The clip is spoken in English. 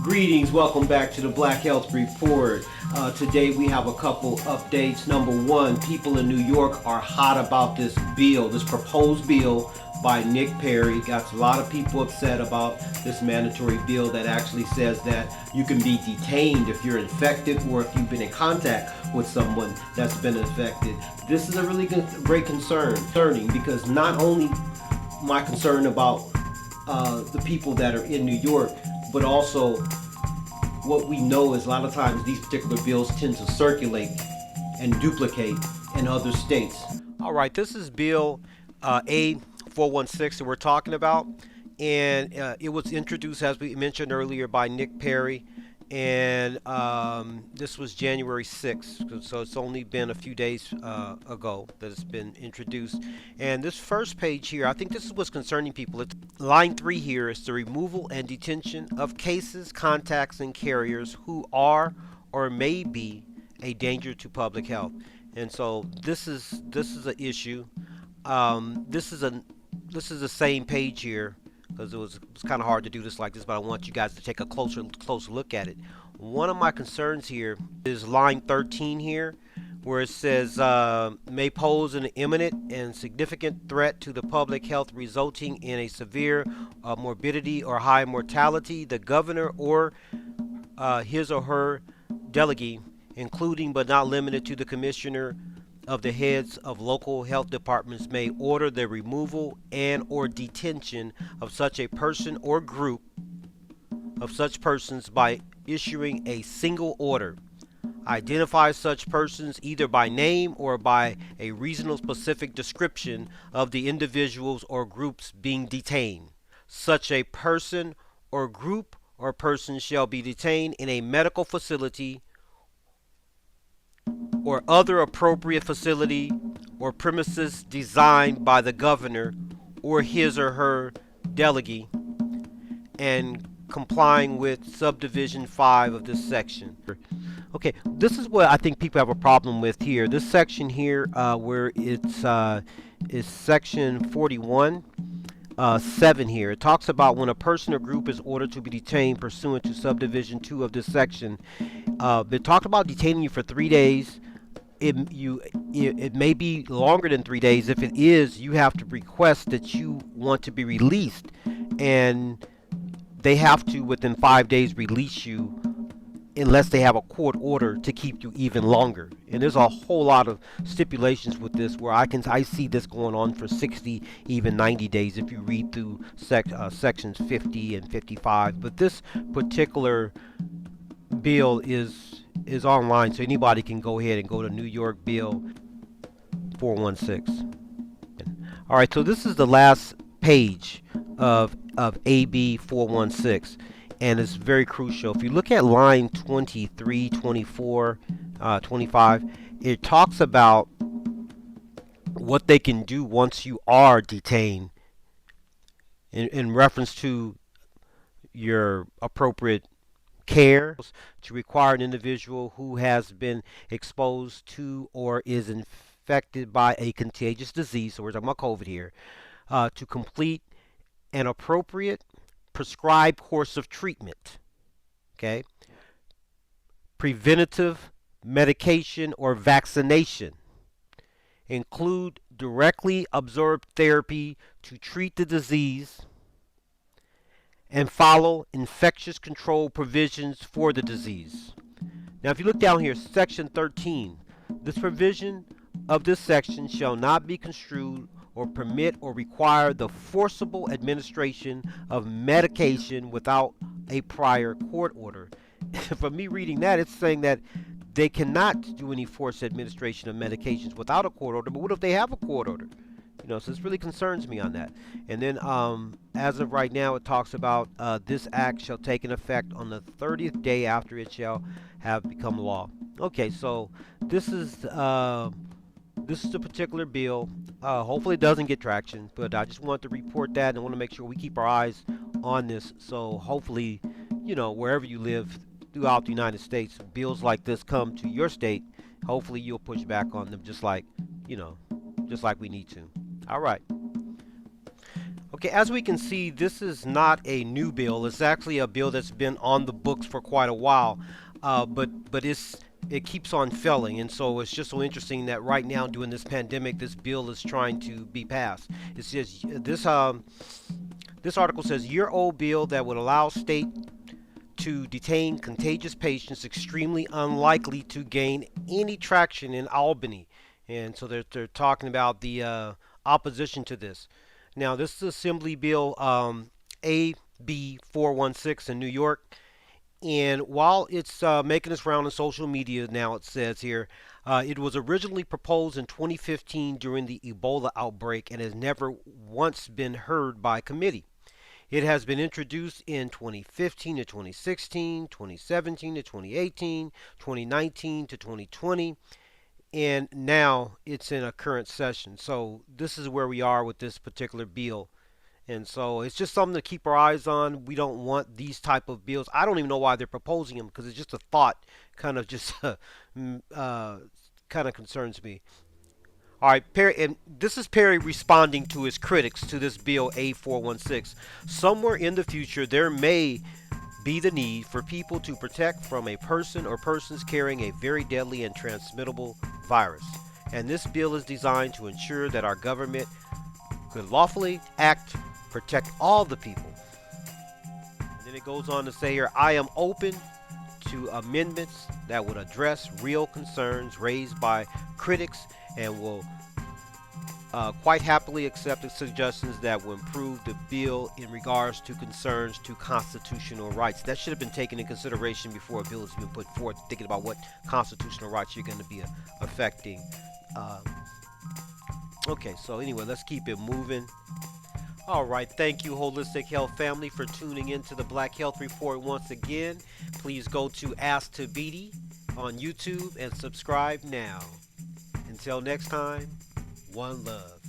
Greetings, welcome back to the Black Health Report. Today we have a couple updates. Number one, people in New York are hot about this bill, this proposed bill by Nick Perry. Got a lot of people upset about this mandatory bill that actually says that you can be detained if you're infected or if you've been in contact with someone that's been infected. This is a really great concerning because not only my concern about the people that are in New York, but also what we know is a lot of times these particular bills tend to circulate and duplicate in other states. All right, this is Bill A416 that we're talking about, and it was introduced, as we mentioned earlier, by Nick Perry, and this was January 6th, so it's only been a few days ago that it's been introduced. And this first page here, I think this is what's concerning people. It's line 3 here is the removal and detention of cases, contacts, and carriers who are or may be a danger to public health. And so this is an issue. This is the same page here, because it's kind of hard to do this like this, but I want you guys to take a closer look at it. One of my concerns here is line 13 here, where it says may pose an imminent and significant threat to the public health resulting in a severe morbidity or high mortality. The governor or his or her delegate, including but not limited to the commissioner of the heads of local health departments, may order the removal and or detention of such a person or group of such persons by issuing a single order. Identify such persons either by name or by a reasonable specific description of the individuals or groups being detained. Such a person or group or person shall be detained in a medical facility or other appropriate facility or premises designed by the governor or his or her delegate, and complying with subdivision 5 of this section. Okay, this is what I think people have a problem with here. This section here, where it's is section 41. 7 here. It talks about when a person or group is ordered to be detained pursuant to subdivision 2 of this section. It talked about detaining you for 3 days. It may be longer than 3 days. If it is, you have to request that you want to be released, and they have to within 5 days release you unless they have a court order to keep you even longer. And there's a whole lot of stipulations with this where I see this going on for 60, even 90 days if you read through sections 50 and 55. But this particular bill is online, so anybody can go ahead and go to New York Bill 416. All right, so this is the last page of AB 416. And it's very crucial. If you look at line 23, 24, 25, it talks about what they can do once you are detained in reference to your appropriate care to require an individual who has been exposed to or is infected by a contagious disease, so we're talking about COVID here, to complete an appropriate prescribed course of treatment, okay, preventative medication or vaccination, include directly observed therapy to treat the disease, and follow infectious control provisions for the disease. Now, if you look down here, section 13, this provision of this section shall not be construed or permit or require the forcible administration of medication without a prior court order. For me reading that, it's saying that they cannot do any forced administration of medications without a court order. But what if they have a court order? So this really concerns me on that. And then as of right now, it talks about this act shall take an effect on the 30th day after it shall have become law. Okay, so this is the particular bill. Hopefully it doesn't get traction, but I just want to report that and want to make sure we keep our eyes on this. So hopefully, wherever you live throughout the United States, bills like this come to your state. Hopefully you'll push back on them just like we need to. All right. Okay. Okay, as we can see, this is not a new bill. It's actually a bill that's been on the books for quite a while, but it keeps on failing, and so it's just so interesting that right now during this pandemic, this bill is trying to be passed. It says this article says year-old bill that would allow state to detain contagious patients extremely unlikely to gain any traction in Albany, and so they're talking about the opposition to this. Now, this is Assembly Bill AB 416 in New York. And while it's making its round on social media now, it says here, it was originally proposed in 2015 during the Ebola outbreak and has never once been heard by committee. It has been introduced in 2015 to 2016, 2017 to 2018, 2019 to 2020, and now it's in a current session. So this is where we are with this particular bill. And so it's just something to keep our eyes on. We don't want these type of bills. I don't even know why they're proposing them because it's just a thought, kind of just kind of concerns me. All right, Perry, and this is Perry responding to his critics to this bill A416. Somewhere in the future, there may be the need for people to protect from a person or persons carrying a very deadly and transmittable virus. And this bill is designed to ensure that our government could lawfully act, protect all the people. And then it goes on to say here, I am open to amendments that would address real concerns raised by critics and will quite happily accept the suggestions that will improve the bill in regards to concerns to constitutional rights. That should have been taken in consideration before a bill has been put forth, thinking about what constitutional rights you're going to be affecting. Okay, so anyway, let's keep it moving. All right, thank you, Holistic Health family, for tuning in to the Black Health Report once again. Please go to Ask Tabiti on YouTube and subscribe now. Until next time, one love.